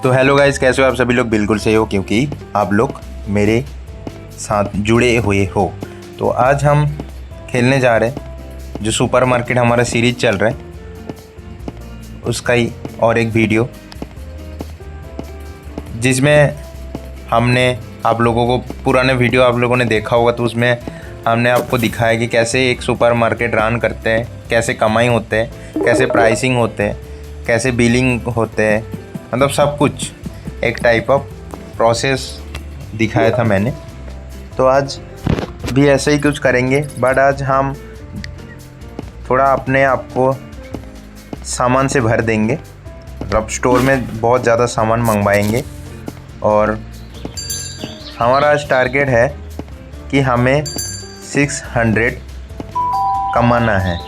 तो hello guys, कैसे हो आप सभी लोग? बिल्कुल सही हो, क्योंकि आप लोग मेरे साथ जुड़े हुए हो। तो आज हम खेलने जा रहे हैं जो सुपरमार्केट हमारा सीरीज चल रहा है उसका ही और एक वीडियो, जिसमें हमने आप लोगों को पुराने वीडियो आप लोगों ने देखा होगा, तो उसमें हमने आपको दिखाया कि कैसे एक सुपरमार्केट रन करते हैं, कैसे कमाई होते हैं, कैसे प्राइसिंग होते हैं, कैसे बिलिंग होते हैं, मतलब सब कुछ एक टाइप ऑफ प्रोसेस दिखाया था मैंने। तो आज भी ऐसे ही कुछ करेंगे, बट आज हम थोड़ा अपने आप को सामान से भर देंगे, मतलब स्टोर में बहुत ज़्यादा सामान मंगवाएंगे। और हमारा आज टारगेट है कि हमें 600 कमाना है,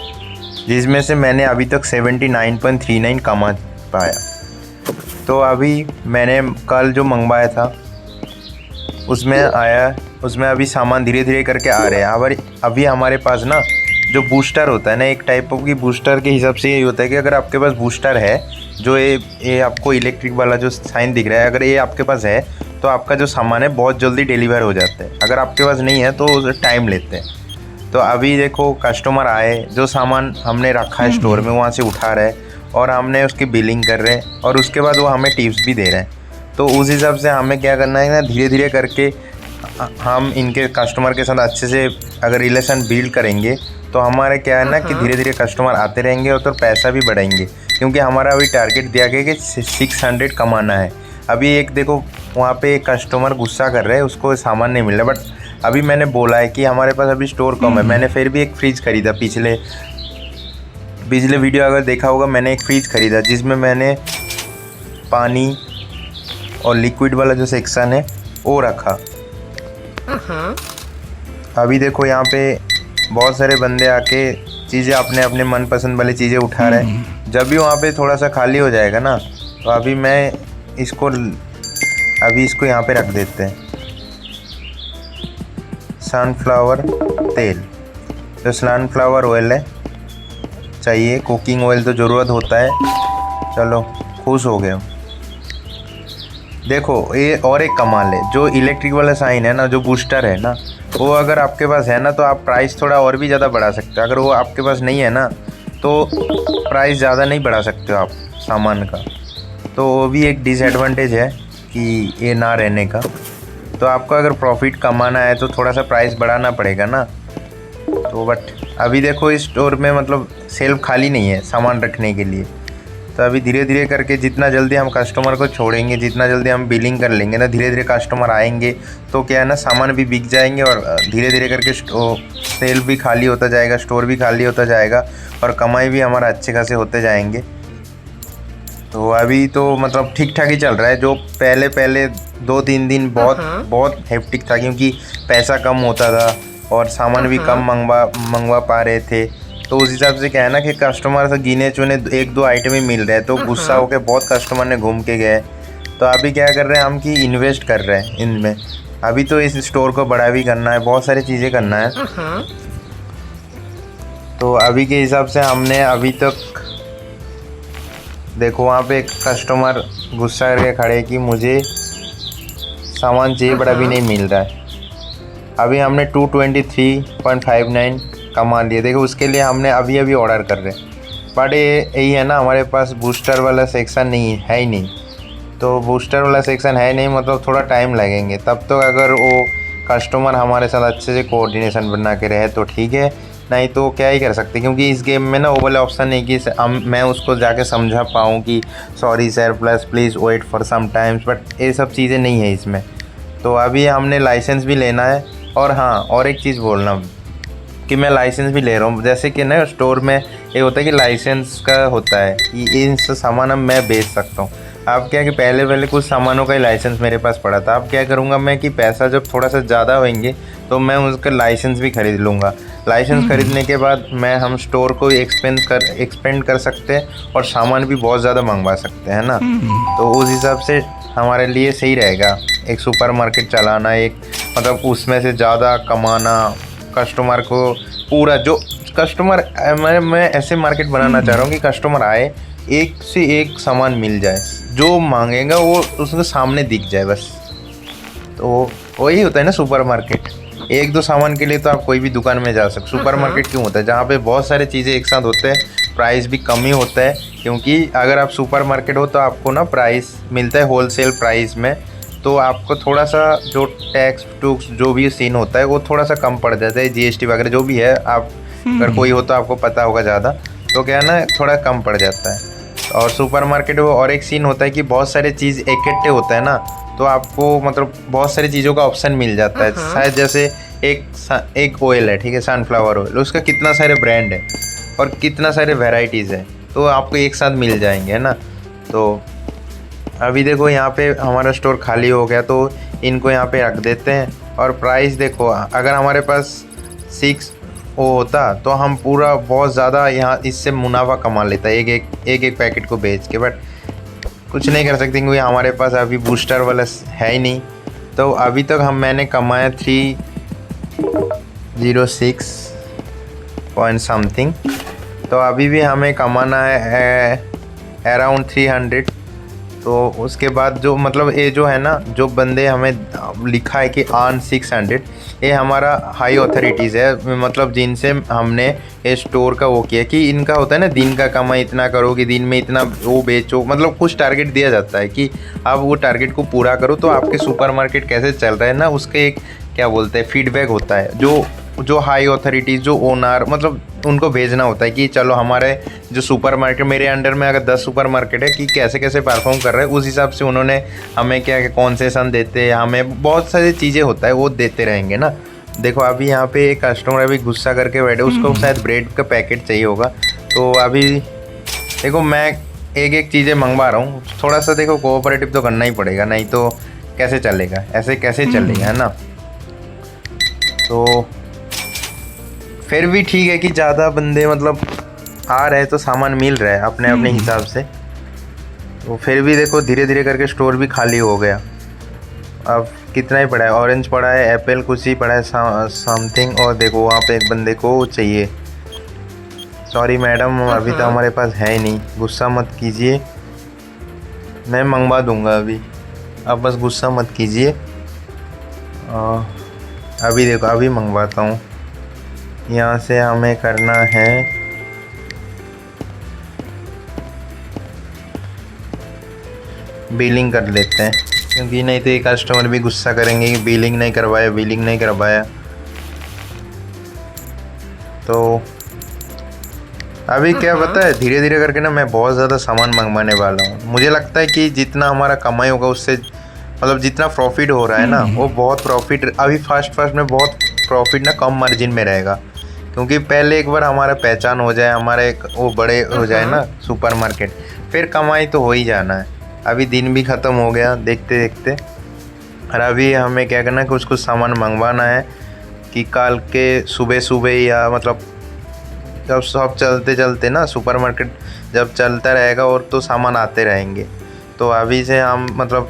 जिसमें से मैंने अभी तक 79.39 कमा पाया। तो अभी मैंने कल जो मंगवाया था उसमें अभी सामान धीरे धीरे करके आ रहे हैं। अभी हमारे पास ना जो बूस्टर होता है ना, एक टाइप ऑफ की बूस्टर के हिसाब से यही होता है कि अगर आपके पास बूस्टर है, जो ये आपको इलेक्ट्रिक वाला जो साइन दिख रहा है, अगर ये आपके पास है तो आपका जो सामान है बहुत जल्दी डिलीवर हो जाता है। अगर आपके पास नहीं है तो टाइम लेते हैं। तो अभी देखो कस्टमर आए, जो सामान हमने रखा है स्टोर में वहाँ से उठा रहे हैं और हमने उसकी बिलिंग कर रहे हैं, और उसके बाद वो हमें टिप्स भी दे रहे हैं। तो उस हिसाब से हमें क्या करना है ना, धीरे धीरे करके हम इनके कस्टमर के साथ अच्छे से अगर रिलेशन बिल्ड करेंगे तो हमारे क्या है ना कि धीरे धीरे कस्टमर आते रहेंगे और तो पैसा भी बढ़ाएंगे। क्योंकि हमारा अभी टारगेट दिया गया कि 600 कमाना है। अभी एक देखो वहाँ पे एक कस्टमर गुस्सा कर रहे हैं, उसको सामान नहीं मिल रहा, बट अभी मैंने बोला है कि हमारे पास अभी स्टोर कम है। मैंने फिर भी एक फ्रिज खरीदा, पिछले वीडियो अगर देखा होगा, मैंने एक फ्रिज खरीदा जिसमें मैंने पानी और लिक्विड वाला जो सेक्शन है वो रखा। अभी देखो यहाँ पे बहुत सारे बंदे आके चीज़ें अपने अपने मनपसंद वाली चीज़ें उठा रहे हैं। जब भी वहाँ पे थोड़ा सा खाली हो जाएगा ना, तो अभी इसको यहाँ पे रख देते हैं। सनफ्लावर तेल, जो सनफ्लावर ऑयल है चाहिए, कुकिंग ऑयल तो ज़रूरत होता है। चलो खुश हो गए। देखो ये और एक कमाल है, जो इलेक्ट्रिक वाला साइन है ना, जो बूस्टर है ना, वो अगर आपके पास है ना तो आप प्राइस थोड़ा और भी ज़्यादा बढ़ा सकते हो। अगर वो आपके पास नहीं है ना तो प्राइस ज़्यादा नहीं बढ़ा सकते हो आप सामान का। तो वो भी एक डिसएडवांटेज है कि ये ना रहने का। तो आपको अगर प्रॉफिट कमाना है तो थोड़ा सा प्राइस बढ़ाना पड़ेगा ना। तो बट अभी देखो इस स्टोर में मतलब सेल्फ खाली नहीं है सामान रखने के लिए। तो अभी धीरे धीरे करके जितना जल्दी हम कस्टमर को छोड़ेंगे, जितना जल्दी हम बिलिंग कर लेंगे ना, धीरे धीरे कस्टमर आएंगे तो क्या है ना, सामान भी बिक जाएंगे और धीरे धीरे करके सेल भी खाली होता जाएगा, स्टोर भी खाली होता जाएगा और कमाई भी हमारा अच्छे खासे होते जाएंगे। तो अभी तो मतलब ठीक ठाक ही चल रहा है। जो पहले 2-3 दिन बहुत हेक्टिक था, क्योंकि पैसा कम होता था और सामान भी कम मंगवा पा रहे थे। तो उस हिसाब से क्या है ना कि कस्टमर से गिने चुने 1-2 आइटम ही मिल रहे हैं, तो गुस्सा होकर बहुत कस्टमर ने घूम के गए। तो अभी क्या कर रहे हैं हम कि इन्वेस्ट कर रहे हैं इनमें। अभी तो इस स्टोर को बड़ा भी करना है, बहुत सारी चीज़ें करना है। तो अभी के हिसाब से हमने अभी तक देखो वहाँ पे एक कस्टमर गुस्सा करके खड़े कि मुझे सामान चाहिए बट अभी नहीं मिल रहा है। अभी हमने 223.59 कमा लिए। देखो उसके लिए हमने अभी ऑर्डर कर रहे हैं, बट यही है ना, हमारे पास बूस्टर वाला सेक्शन नहीं है ही नहीं। तो बूस्टर वाला सेक्शन है नहीं, मतलब थोड़ा टाइम लगेंगे। तब तो अगर वो कस्टमर हमारे साथ अच्छे से कोऑर्डिनेशन बना के रहे तो ठीक है, नहीं तो क्या ही कर सकते। क्योंकि इस गेम में ना वो वाला ऑप्शन नहीं कि मैं उसको जाके समझा पाऊँ कि sorry sir please wait for some times, but ये सब चीज़ें नहीं है इसमें। तो अभी हमने लाइसेंस भी लेना है। और हाँ, और एक चीज़ बोलना कि मैं लाइसेंस भी ले रहा हूँ। जैसे कि ना स्टोर में ये होता है कि लाइसेंस का होता है कि इन सामान अब मैं बेच सकता हूँ। अब क्या कि पहले कुछ सामानों का ही लाइसेंस मेरे पास पड़ा था। अब क्या करूँगा मैं कि पैसा जब थोड़ा सा ज़्यादा होंगे तो मैं उसका लाइसेंस भी ख़रीद लूँगा। लाइसेंस ख़रीदने के बाद हम स्टोर को एक्सपेंड कर सकते हैं और सामान भी बहुत ज़्यादा मंगवा सकते हैं ना। तो उस हिसाब से हमारे लिए सही रहेगा एक सुपरमार्केट चलाना, एक मतलब उसमें से ज़्यादा कमाना, कस्टमर को पूरा जो कस्टमर मैं ऐसे मार्केट बनाना चाह रहा हूँ कि कस्टमर आए, एक से एक सामान मिल जाए, जो मांगेगा वो उसके सामने दिख जाए बस। तो वही होता है ना सुपर मार्केट। एक दो सामान के लिए तो आप कोई भी दुकान में जा सकते। सुपर मार्केट क्यों होता है? जहाँ पे बहुत सारी चीज़ें एक साथ होते हैं, प्राइस भी कम ही होता है। क्योंकि अगर आप सुपर मार्केट हो तो आपको ना प्राइस मिलता है होलसेल प्राइस में, तो आपको थोड़ा सा जो टैक्स टूक्स जो भी सीन होता है वो थोड़ा सा कम पड़ जाता है। जीएसटी वगैरह जो भी है, आप अगर कोई हो तो आपको पता होगा ज़्यादा, तो क्या है ना थोड़ा कम पड़ जाता है। और सुपर मार्केट में और एक सीन होता है कि बहुत सारे चीज़ इकट्ठे होता है ना, तो आपको मतलब बहुत सारी चीज़ों का ऑप्शन मिल जाता है। शायद जैसे एक ऑयल है, ठीक है, सनफ्लावर ऑयल, उसका कितना सारे ब्रांड है और कितना सारे वेराइटीज़ है, तो आपको एक साथ मिल जाएंगे, है ना। तो अभी देखो यहाँ पे हमारा स्टोर खाली हो गया, तो इनको यहाँ पे रख देते हैं। और प्राइस देखो, अगर हमारे पास 6 वो होता तो हम पूरा बहुत ज़्यादा यहाँ इससे मुनाफा कमा लेता एक पैकेट को बेच के। बट कुछ नहीं कर सकते क्योंकि हमारे पास अभी बूस्टर वाला है ही नहीं। तो अभी तक मैंने कमाया 306 पॉइंट समथिंग, तो अभी भी हमें कमाना है अराउंड 300। तो उसके बाद जो मतलब ये जो है ना, जो बंदे हमें लिखा है कि अर्न 600, ये हमारा हाई अथॉरिटीज़ है, मतलब जिनसे हमने ये स्टोर का वो किया कि इनका होता है ना दिन का कमाई इतना करो कि दिन में इतना वो बेचो, मतलब कुछ टारगेट दिया जाता है कि आप वो टारगेट को पूरा करो। तो आपके सुपर मार्केट कैसे चल रहा है ना, उसके एक क्या बोलते हैं फीडबैक होता है, जो हाई अथॉरिटीज़ जो ओनर मतलब उनको भेजना होता है कि चलो हमारे जो सुपर मार्केट मेरे अंडर में अगर 10 सुपर मार्केट है कि कैसे कैसे परफॉर्म कर रहे हैं, उस हिसाब से उन्होंने हमें क्या कॉन्सेशन देते हैं, हमें बहुत सारी चीज़ें होता है वो देते रहेंगे ना। देखो अभी यहाँ पे एक कस्टमर अभी गुस्सा करके बैठे, उसको शायद ब्रेड का पैकेट चाहिए होगा। तो अभी देखो मैं एक चीज़ें मंगवा रहा हूँ, थोड़ा सा देखो कोऑपरेटिव तो करना ही पड़ेगा, नहीं तो कैसे चलेगा, ऐसे कैसे चलेगा, है ना। तो फिर भी ठीक है कि ज़्यादा बंदे मतलब आ रहे तो सामान मिल रहा है अपने अपने हिसाब से। तो फिर भी देखो धीरे धीरे करके स्टोर भी खाली हो गया। अब कितना ही पड़ा है, ऑरेंज पड़ा है, एप्पल कुछ ही पड़ा है समथिंग। और देखो वहाँ पे एक बंदे को चाहिए। सॉरी मैडम, अभी तो हमारे पास है ही नहीं, गुस्सा मत कीजिए, मैं मंगवा दूंगा अभी, आप बस गुस्सा मत कीजिए। अभी देखो अभी मंगवाता हूँ। यहाँ से हमें करना है बिलिंग कर लेते हैं, क्योंकि नहीं तो ये कस्टमर भी गुस्सा करेंगे कि बिलिंग नहीं करवाया। तो अभी क्या पता है, धीरे धीरे करके ना मैं बहुत ज़्यादा सामान मंगवाने वाला हूँ। मुझे लगता है कि जितना हमारा कमाई होगा उससे मतलब जितना प्रॉफिट हो रहा है ना, वो बहुत प्रॉफिट अभी फर्स्ट में बहुत प्रॉफिट ना कम मार्जिन में रहेगा। क्योंकि पहले एक बार हमारा पहचान हो जाए, हमारे वो बड़े हो जाए ना सुपर मार्केट, फिर कमाई तो हो ही जाना है। अभी दिन भी ख़त्म हो गया देखते देखते, और अभी हमें क्या करना है, कुछ सामान मंगवाना है कि कल के सुबह या मतलब जब सब चलते चलते ना सुपर मार्केट जब चलता रहेगा और तो सामान आते रहेंगे। तो अभी से हम मतलब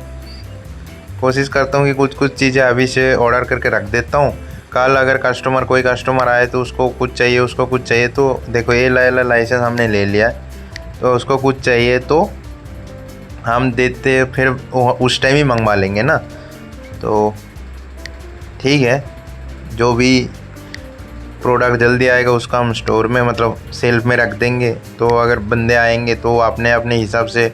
कोशिश करता हूँ कि कुछ चीज़ें अभी से ऑर्डर करके रख देता हूँ। कल अगर कोई कस्टमर आए तो उसको कुछ चाहिए, तो देखो ये लाइसेंस हमने ले लिया है, तो उसको कुछ चाहिए तो हम देते, फिर उस टाइम ही मंगवा लेंगे ना। तो ठीक है, जो भी प्रोडक्ट जल्दी आएगा उसका हम स्टोर में मतलब सेल्फ में रख देंगे, तो अगर बंदे आएंगे तो अपने हिसाब से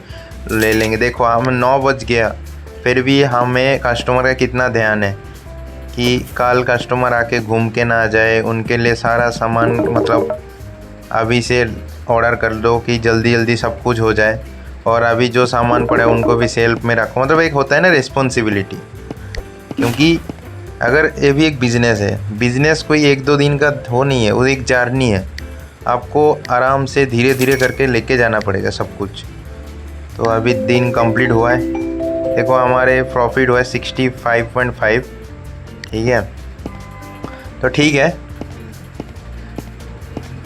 ले लेंगे। देखो हम 9 बज गया, फिर भी हमें कस्टमर का कितना ध्यान है कि कल कस्टमर आके घूम के ना जाए, उनके लिए सारा सामान मतलब अभी से ऑर्डर कर दो कि जल्दी सब कुछ हो जाए। और अभी जो सामान पड़ा है उनको भी सेल्फ में रखो, मतलब एक होता है ना रिस्पॉन्सिबिलिटी। क्योंकि अगर ये भी एक बिज़नेस है, बिज़नेस कोई 1-2 दिन का हो नहीं है, वो एक जर्नी है, आपको आराम से धीरे धीरे करके लेके जाना पड़ेगा सब कुछ। तो अभी दिन कंप्लीट हुआ है, देखो हमारे प्रॉफिट हुआ है 65.5, ठीक है। तो ठीक है,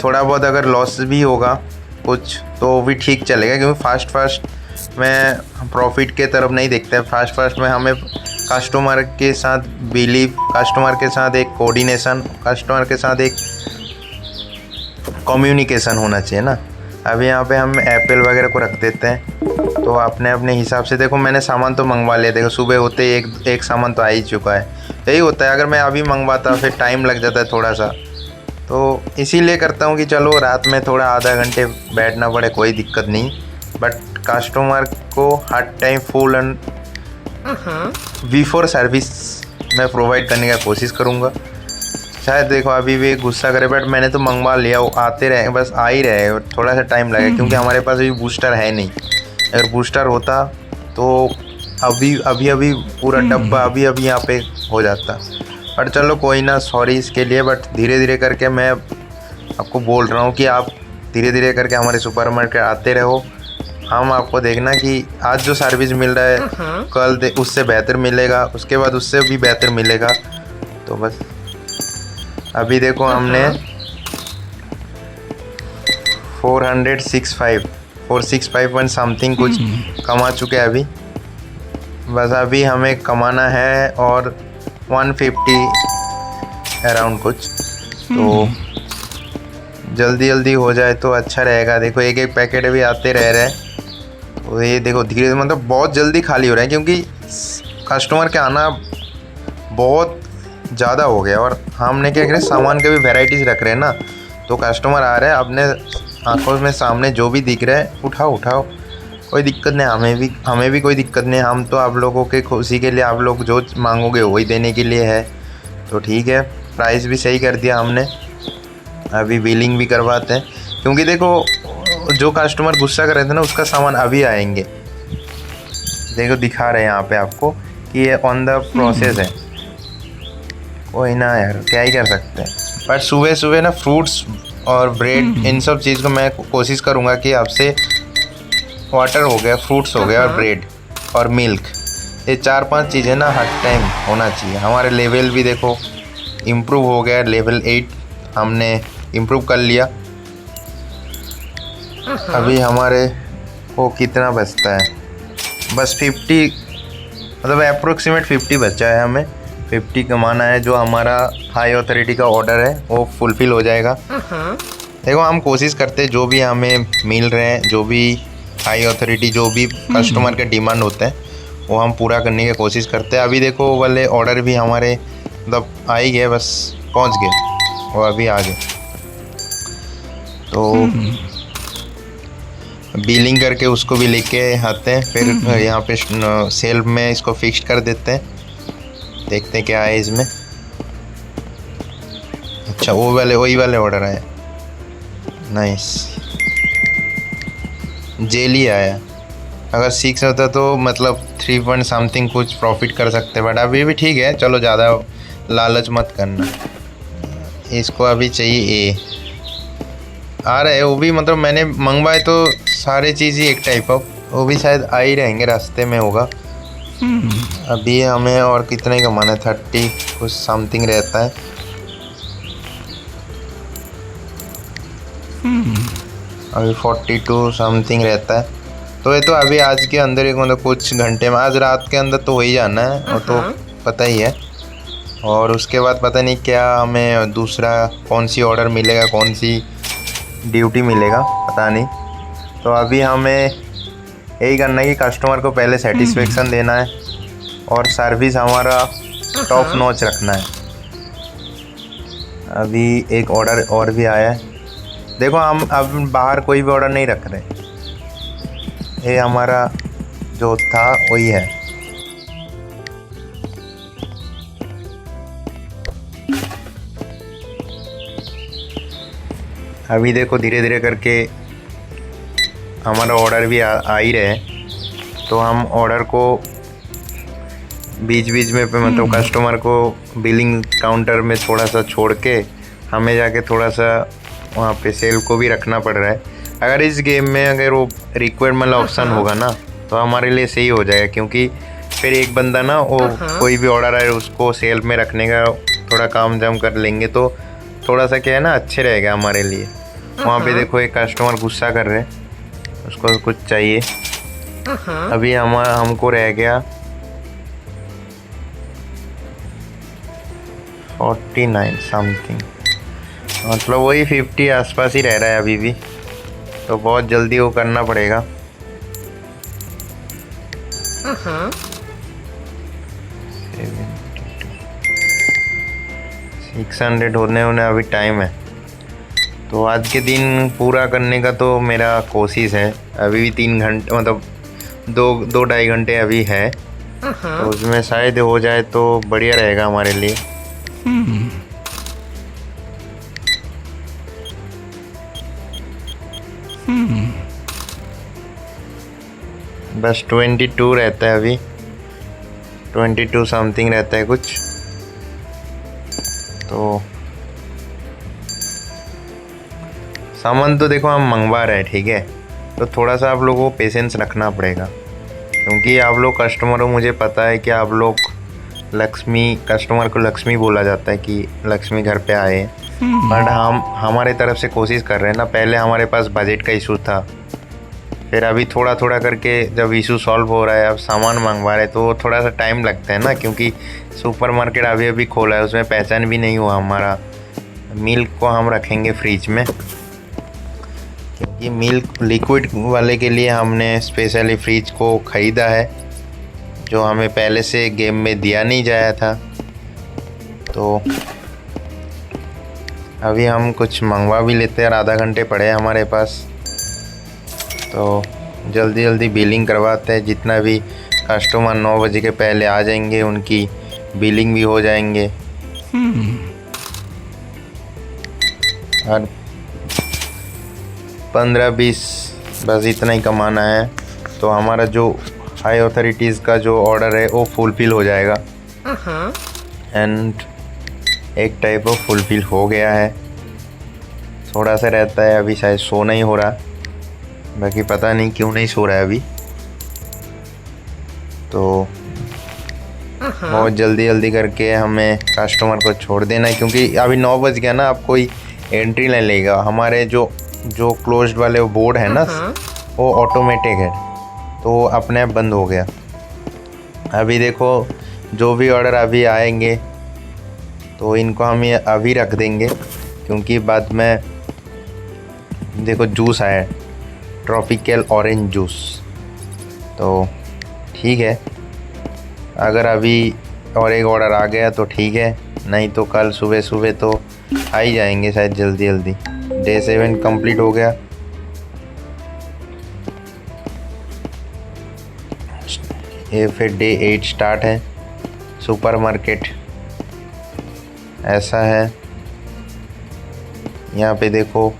थोड़ा बहुत अगर लॉस भी होगा कुछ तो भी ठीक चलेगा, क्योंकि फास्ट में प्रॉफिट के तरफ नहीं देखते हैं। फास्ट में हमें कस्टमर के साथ बिलीव, कस्टमर के साथ एक कोऑर्डिनेशन, कस्टमर के साथ एक कम्युनिकेशन होना चाहिए ना। अभी यहाँ पे हम एप्पल वगैरह को रख देते हैं। तो अपने अपने हिसाब से देखो, मैंने सामान तो मंगवा लिया। देखो सुबह होते ही एक सामान तो आ ही चुका है। यही होता है, अगर मैं अभी मंगवाता फिर टाइम लग जाता है थोड़ा सा, तो इसीलिए करता हूँ कि चलो रात में थोड़ा आधा घंटे बैठना पड़े, कोई दिक्कत नहीं। बट कस्टमर को हर time full and before service मैं प्रोवाइड करने का कोशिश करूँगा। शायद देखो अभी भी गुस्सा करे, बट मैंने तो मंगवा लिया, वो आते रहे, बस आ ही रहे, थोड़ा सा टाइम लगेगा क्योंकि हमारे पास अभी बूस्टर है नहीं। अगर बूस्टर होता तो अभी पूरा डब्बा अभी यहाँ पे हो जाता। बट चलो कोई ना, सॉरी इसके लिए। बट धीरे धीरे करके मैं आपको बोल रहा हूँ कि आप धीरे धीरे करके हमारे सुपरमार्केट आते रहो। हम आपको देखना कि आज जो सर्विस मिल रहा है कल उससे बेहतर मिलेगा, उसके बाद उससे भी बेहतर मिलेगा। तो बस अभी देखो हमने 465 समथिंग कुछ कमा चुके हैं अभी। बस अभी हमें कमाना है और 150 अराउंड कुछ, तो जल्दी जल्दी हो जाए तो अच्छा रहेगा। देखो एक एक पैकेट भी आते रह रहे हैं, तो ये देखो धीरे मतलब बहुत जल्दी खाली हो रहे हैं क्योंकि कस्टमर के आना बहुत ज़्यादा हो गया। और हमने क्या करें, सामान के भी वैरायटीज़ रख रहे हैं ना, तो कस्टमर आ रहे हैं, अपने आंखों में सामने जो भी दिख रहा है उठाओ, कोई दिक्कत नहीं। हमें भी कोई दिक्कत नहीं। हम तो आप लोगों के खुशी के लिए, आप लोग जो मांगोगे वही देने के लिए है। तो ठीक है, प्राइस भी सही कर दिया हमने। अभी बिलिंग भी करवाते हैं क्योंकि देखो जो कस्टमर गुस्सा कर रहे थे ना, उसका सामान अभी आएंगे। देखो दिखा रहे हैं यहाँ पे आपको कि ये ऑन द प्रोसेस है। कोई ना यार, क्या ही कर सकते हैं। बट सुबह सुबह ना फ्रूट्स और ब्रेड, इन सब चीज़ को मैं कोशिश करूँगा कि आपसे वाटर हो गया, फ्रूट्स हो गया और ब्रेड और मिल्क, ये 4-5 चीज़ें ना हर टाइम होना चाहिए। हमारे लेवल भी देखो इम्प्रूव हो गया, लेवल 8 हमने इम्प्रूव कर लिया। अभी हमारे को कितना बचता है, बस 50, मतलब अप्रोक्सीमेट 50 बचा है। हमें 50 कमाना है। जो हमारा हाई अथॉरिटी का ऑर्डर है वो फुलफ़िल हो जाएगा। देखो हम कोशिश करते हैं जो भी हमें मिल रहे हैं, जो भी हाई अथॉरिटी, जो भी कस्टमर के डिमांड होते हैं वो हम पूरा करने की कोशिश करते हैं। अभी देखो वाले ऑर्डर भी हमारे मतलब आ ही गए, बस पहुंच गए और अभी आ गए। तो बिलिंग करके उसको भी लेके आते हैं, फिर यहाँ पे सेल्फ में इसको फिक्स कर देते हैं। देखते हैं क्या है इसमें। अच्छा वही वाले ऑर्डर आए, नाइस। जेली आया। अगर 6 होता तो मतलब 3 पॉइंट समथिंग कुछ प्रॉफिट कर सकते, बट अभी भी ठीक है। चलो ज़्यादा लालच मत करना। इसको अभी चाहिए ए आ रहा है, वो भी मतलब मैंने मंगवाए तो सारे चीज़ ही एक टाइप ऑफ, वो भी शायद आ ही रहेंगे, रास्ते में होगा। अभी हमें और कितना ही कमाना है, 30 कुछ समथिंग रहता है। अभी 42 समथिंग रहता है। तो ये तो अभी आज के अंदर ही मतलब कुछ घंटे में, आज रात के अंदर तो हो ही जाना है, वो तो पता ही है। और उसके बाद पता नहीं क्या हमें दूसरा कौन सी ऑर्डर मिलेगा, कौन सी ड्यूटी मिलेगा, पता नहीं। तो अभी हमें यही करना है कि कस्टमर को पहले सेटिस्फेक्शन देना है और सर्विस हमारा टॉप नॉच रखना है। अभी एक ऑर्डर और भी आया है। देखो हम अब बाहर कोई भी ऑर्डर नहीं रख रहे, ये हमारा जो था वही है। अभी देखो धीरे धीरे करके हमारा ऑर्डर भी आ ही रहे हैं। तो हम ऑर्डर को बीच बीच में पे मतलब कस्टमर को बिलिंग काउंटर में थोड़ा सा छोड़ के हमें जाके थोड़ा सा वहाँ पे सेल को भी रखना पड़ रहा है। अगर इस गेम में अगर वो रिक्वायरमेंट ऑप्शन होगा ना तो हमारे लिए सही हो जाएगा, क्योंकि फिर एक बंदा ना वो कोई भी ऑर्डर आए उसको सेल में रखने का थोड़ा काम जाम कर लेंगे, तो थोड़ा सा क्या है ना अच्छे रहेगा हमारे लिए। वहाँ पे देखो एक कस्टमर गुस्सा कर रहे हैं, उसको कुछ चाहिए। अभी हमको रह गया 49 समथिंग, मतलब वही 50 आसपास ही रह रहा है अभी भी। तो बहुत जल्दी वो करना पड़ेगा। 600 होने अभी टाइम है, तो आज के दिन पूरा करने का तो मेरा कोशिश है। अभी भी 3 घंटे मतलब 2-2.5 घंटे अभी है, तो उसमें शायद हो जाए तो बढ़िया रहेगा हमारे लिए। बस 22 रहता है अभी, 22 समथिंग रहता है कुछ। तो सामान तो देखो हम मंगवा रहे हैं, ठीक है, तो थोड़ा सा आप लोगों को पेशेंस रखना पड़ेगा, क्योंकि आप लोग कस्टमर हो। मुझे पता है कि आप लोग कस्टमर को लक्ष्मी बोला जाता है कि लक्ष्मी घर पे आए, बट हम हमारे तरफ से कोशिश कर रहे हैं ना। पहले हमारे पास बजट का इशू था, फिर अभी थोड़ा थोड़ा करके जब इशू सॉल्व हो रहा है, अब सामान मंगवा रहे, तो थोड़ा सा टाइम लगता है ना, क्योंकि सुपरमार्केट अभी अभी खोला है, उसमें पहचान भी नहीं हुआ हमारा। मिल्क को हम रखेंगे फ्रिज में, क्योंकि मिल्क लिक्विड वाले के लिए हमने स्पेशली फ्रिज को ख़रीदा है, जो हमें पहले से गेम में दिया नहीं जाया था। तो अभी हम कुछ मंगवा भी लेते हैं, आधा घंटे पड़े हैं हमारे पास, तो जल्दी जल्दी बिलिंग करवाते हैं। जितना भी कस्टमर 9 बजे के पहले आ जाएंगे, उनकी बिलिंग भी हो जाएंगे। और 15-20 बस इतना ही कमाना है, तो हमारा जो हाई अथॉरिटीज़ का जो ऑर्डर है वो फुलफ़िल हो जाएगा। एंड एक टाइप ऑफ फुलफ़िल हो गया है। थोड़ा सा रहता है अभी, शायद शो नहीं हो रहा, बाकी पता नहीं क्यों नहीं सो रहा है अभी। तो बहुत जल्दी जल्दी करके हमें कस्टमर को छोड़ देना है, क्योंकि अभी 9 बज गया ना, अब कोई एंट्री नहीं लेगा। हमारे जो क्लोज्ड वाले वो बोर्ड है ना, वो ऑटोमेटिक है, तो अपने आप बंद हो गया। अभी देखो जो भी ऑर्डर अभी आएंगे तो इनको हम ये अभी रख देंगे, क्योंकि बाद में देखो जूस आया है, ट्रॉपिकल ऑरेंज जूस, तो ठीक है। अगर अभी और एक ऑर्डर आ गया तो ठीक है, नहीं तो कल सुबह सुबह तो आ ही जाएंगे शायद जल्दी जल्दी। डे 7 कंप्लीट हो गया। ये फिर डे 8 स्टार्ट है। सुपरमार्केट ऐसा है, यहाँ पे देखो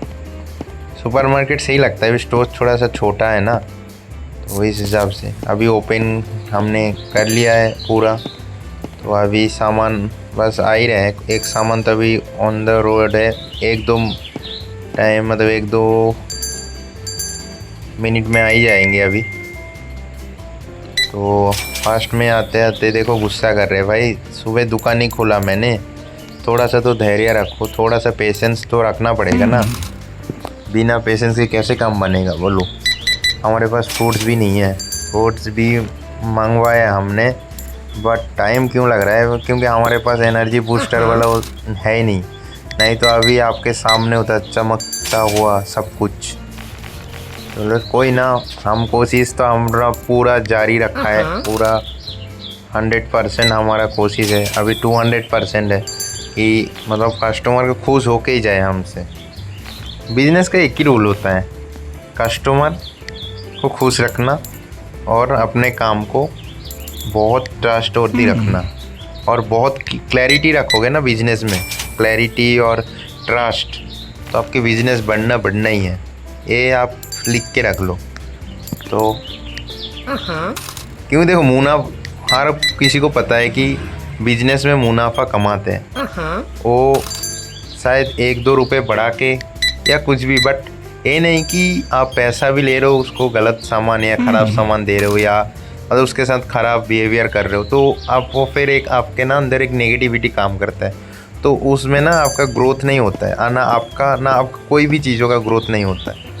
सुपरमार्केट सही लगता है, स्टोर थोड़ा सा छोटा है ना, तो इस हिसाब से अभी ओपन हमने कर लिया है पूरा। तो अभी सामान बस आ ही रहे हैं, एक सामान तो अभी ऑन द रोड है, 1-2 टाइम मतलब 1-2 मिनट में आ ही जाएंगे अभी। तो फास्ट में आते आते देखो गुस्सा कर रहे भाई, सुबह दुकान ही खोला मैंने, थोड़ा सा तो धैर्य रखो, थोड़ा सा पेशेंस तो रखना पड़ेगा ना। बिना पेशेंस के कैसे काम बनेगा बोलो। हमारे पास फ्रूट्स भी नहीं है, फ्रूट्स भी मंगवाया हमने, बट टाइम क्यों लग रहा है, क्योंकि हमारे पास एनर्जी बूस्टर वाला है ही नहीं तो अभी आपके सामने होता चमकता हुआ सब कुछ। चलो कोई ना, हम कोशिश तो हमारा पूरा जारी रखा है, पूरा 100% हमारा कोशिश है। अभी 200% है कि मतलब कस्टमर को खुश होके ही जाए हमसे। बिजनेस का एक ही रूल होता है, कस्टमर को खुश रखना और अपने काम को बहुत ट्रस्टवर्दी रखना। और बहुत क्लैरिटी रखोगे ना बिजनेस में, क्लैरिटी और ट्रस्ट, तो आपके बिजनेस बढ़ना ही है। ये आप लिख के रख लो। तो क्यों देखो, हर किसी को पता है कि बिजनेस में मुनाफा कमाते हैं, वो शायद 1-2 रुपए बढ़ा के या कुछ भी, बट ये नहीं कि आप पैसा भी ले रहे हो उसको गलत सामान या ख़राब सामान दे रहे हो, या मतलब उसके साथ ख़राब बिहेवियर कर रहे हो, तो आप वो फिर एक आपके ना अंदर एक नेगेटिविटी काम करता है, तो उसमें ना आपका ग्रोथ नहीं होता है, ना आपका कोई भी चीज़ों का ग्रोथ नहीं होता है।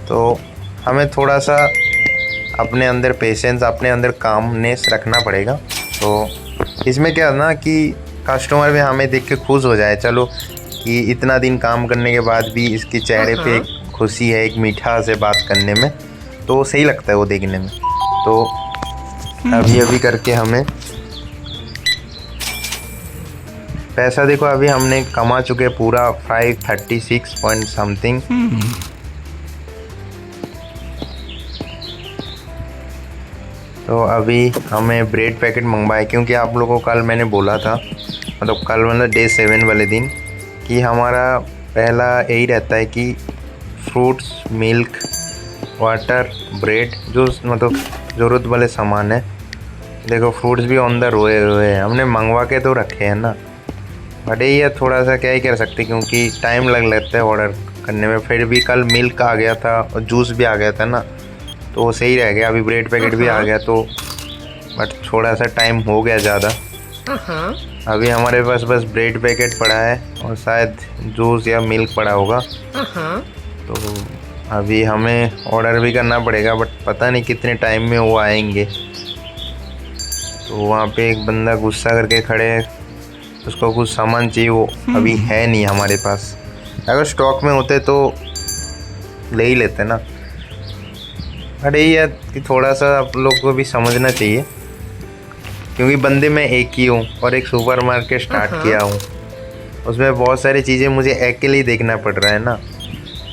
तो हमें थोड़ा सा अपने अंदर पेशेंस, अपने अंदर कामनेस रखना पड़ेगा। तो इसमें क्या है ना कि कस्टमर भी हमें देख के खुश हो जाए, चलो कि इतना दिन काम करने के बाद भी इसके चेहरे पे एक खुशी है, एक मीठा से बात करने में, तो सही लगता है वो देखने में। तो अभी अभी करके हमें पैसा देखो अभी हमने कमा चुके पूरा 536 पॉइंट समथिंग। तो अभी हमें ब्रेड पैकेट मंगवाए, क्योंकि आप लोगों को कल मैंने बोला था, मतलब कल मतलब डे 7 वाले दिन, कि हमारा पहला यही रहता है कि फ्रूट्स, मिल्क, वाटर, ब्रेड, जो मतलब ज़रूरत वाले सामान है। देखो फ्रूट्स भी ऑन द रोए हुए हैं, हमने मंगवा के तो रखे हैं ना, बट ये थोड़ा सा क्या ही कर सकते, क्योंकि टाइम लगता है ऑर्डर करने में। फिर भी कल मिल्क आ गया था और जूस भी आ गया था ना, तो वो सही रह गया। अभी ब्रेड पैकेट भी आ गया, तो बट थोड़ा सा टाइम हो गया ज़्यादा। अभी हमारे पास बस ब्रेड पैकेट पड़ा है और शायद जूस या मिल्क पड़ा होगा। तो अभी हमें ऑर्डर भी करना पड़ेगा, बट पता नहीं कितने टाइम में वो आएंगे। तो वहाँ पे एक बंदा गुस्सा करके खड़े है, उसको कुछ सामान चाहिए, वो अभी है नहीं हमारे पास। अगर स्टॉक में होते तो ले ही लेते ना। अरे ये कि थोड़ा सा आप लोग को भी समझना चाहिए, क्योंकि बंदे मैं एक ही हूँ और एक सुपरमार्केट स्टार्ट किया हूँ, उसमें बहुत सारी चीज़ें मुझे अकेले ही देखना पड़ रहा है ना,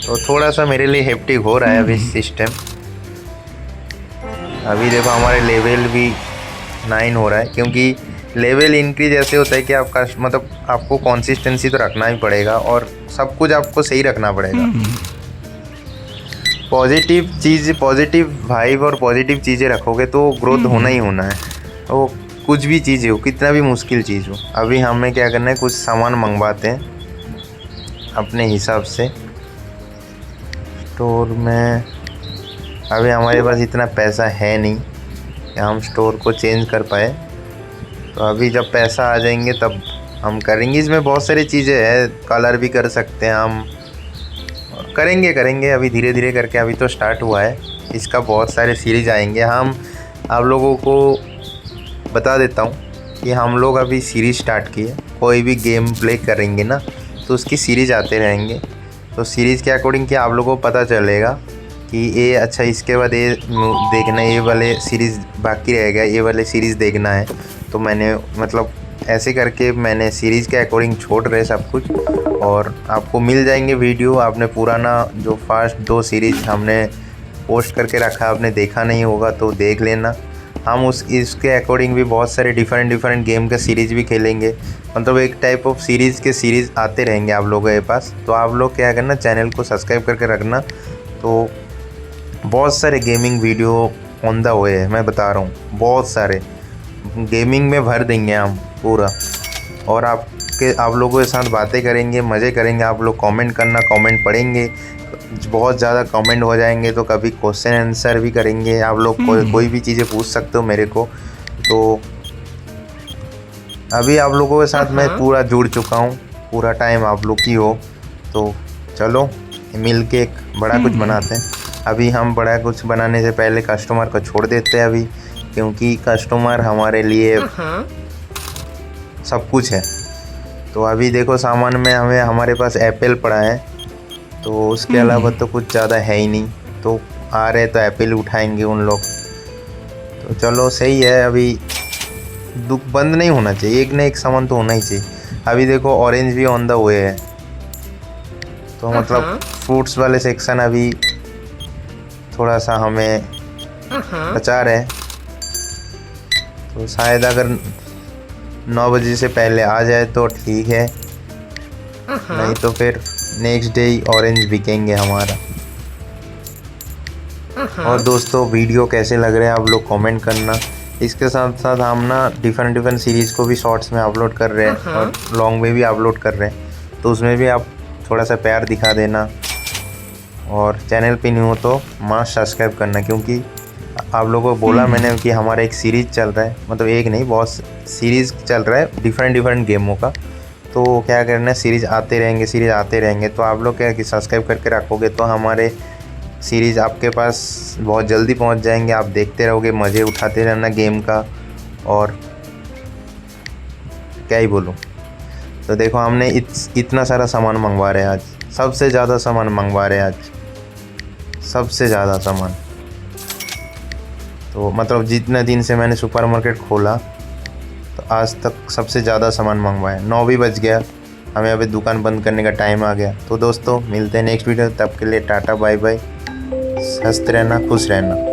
तो थोड़ा सा मेरे लिए हेप्टिक हो रहा है अभी सिस्टम। अभी देखो हमारे लेवल भी 9 हो रहा है, क्योंकि लेवल इंक्रीज ऐसे होता है कि आपका मतलब आपको कंसिस्टेंसी तो रखना ही पड़ेगा और सब कुछ आपको सही रखना पड़ेगा। पॉजिटिव वाइब और पॉजिटिव चीज़ें रखोगे तो ग्रोथ होना ही होना है, वो कुछ भी चीज़ हो, कितना भी मुश्किल चीज़ हो। अभी हमें क्या करना है, कुछ सामान मंगवाते हैं अपने हिसाब से स्टोर में। अभी हमारे पास इतना पैसा है नहीं कि हम स्टोर को चेंज कर पाए, तो अभी जब पैसा आ जाएंगे तब हम करेंगे। इसमें बहुत सारी चीज़ें हैं, कलर भी कर सकते हैं हम, करेंगे अभी धीरे धीरे करके। अभी तो स्टार्ट हुआ है, इसका बहुत सारे सीरीज़ आएंगे। हम आप लोगों को बता देता हूँ कि हम लोग अभी सीरीज़ स्टार्ट किए, कोई भी गेम प्ले करेंगे ना तो उसकी सीरीज़ आते रहेंगे। तो सीरीज़ के अकॉर्डिंग कि आप लोगों को पता चलेगा कि ये अच्छा, इसके बाद ये देखना है, ये वाले सीरीज़ बाकी रहेगा, ये वाले सीरीज़ देखना है। तो मैंने मतलब ऐसे करके मैंने सीरीज़ के अकॉर्डिंग छोड़ रहे सब कुछ, और आपको मिल जाएंगे वीडियो। आपने पुराना जो फर्स्ट 2 सीरीज़ हमने पोस्ट करके रखा, आपने देखा नहीं होगा तो देख लेना। हम इसके अकॉर्डिंग भी बहुत सारे डिफरेंट गेम का सीरीज़ भी खेलेंगे, मतलब एक टाइप ऑफ सीरीज़ आते रहेंगे आप लोगों के पास। तो आप लोग क्या करना, चैनल को सब्सक्राइब करके रखना। तो बहुत सारे gaming video on the way है, मैं बता रहा हूँ, बहुत सारे गेमिंग में भर देंगे हम पूरा, और आप लोगों के साथ बातें करेंगे, मज़े करेंगे। आप लोग कमेंट करना, कमेंट पढ़ेंगे, बहुत ज़्यादा कमेंट हो जाएंगे तो कभी क्वेश्चन आंसर भी करेंगे। आप लोग कोई भी चीज़ें पूछ सकते हो मेरे को। तो अभी आप लोगों के साथ मैं पूरा जुड़ चुका हूँ, पूरा टाइम आप लोग की हो। तो चलो मिल के एक बड़ा कुछ बनाते हैं। अभी हम बड़ा कुछ बनाने से पहले कस्टमर को छोड़ देते हैं अभी, क्योंकि कस्टमर हमारे लिए सब कुछ है। तो अभी देखो सामान में हमारे पास एप्पल पड़ा है, तो उसके अलावा तो कुछ ज़्यादा है ही नहीं। तो आ रहे तो एप्पल उठाएंगे उन लोग। तो चलो सही है, अभी दुख बंद नहीं होना चाहिए, एक ना एक सामान तो होना ही चाहिए। अभी देखो ऑरेंज भी ऑन द वे है, तो मतलब फ्रूट्स वाले सेक्शन अभी थोड़ा सा हमें बचा रहे, तो शायद अगर 9 बजे से पहले आ जाए तो ठीक है, नहीं तो फिर नेक्स्ट डे ही ऑरेंज बिकेंगे हमारा। और दोस्तों वीडियो कैसे लग रहे हैं आप लोग कमेंट करना। इसके साथ साथ हम ना डिफरेंट सीरीज़ को भी शॉर्ट्स में अपलोड कर रहे हैं और लॉन्ग में भी अपलोड कर रहे हैं, तो उसमें भी आप थोड़ा सा प्यार दिखा देना। और चैनल पे नहीं हो तो मस्ट सब्सक्राइब करना, क्योंकि आप लोगों को बोला मैंने कि हमारा एक सीरीज़ चल रहा है, मतलब एक नहीं बहुत सीरीज़ चल रहा है डिफरेंट गेमों का। तो क्या करना है, सीरीज़ आते रहेंगे। तो आप लोग क्या कि सब्सक्राइब करके रखोगे तो हमारे सीरीज़ आपके पास बहुत जल्दी पहुंच जाएंगे। आप देखते रहोगे, मज़े उठाते रहना गेम का, और क्या ही बोलूँ। तो देखो हमने इतना सारा सामान मंगवा रहे हैं आज, सबसे ज़्यादा सामान मंगवा रहे हैं आज। सबसे ज़्यादा सामान। तो मतलब जितने दिन से मैंने सुपरमार्केट खोला तो आज तक सबसे ज़्यादा सामान मंगवाया। 9 भी बज गया, हमें अभी दुकान बंद करने का टाइम आ गया। तो दोस्तों मिलते हैं नेक्स्ट वीडियो, तब के लिए टाटा बाय बाय, हंसते रहना, खुश रहना।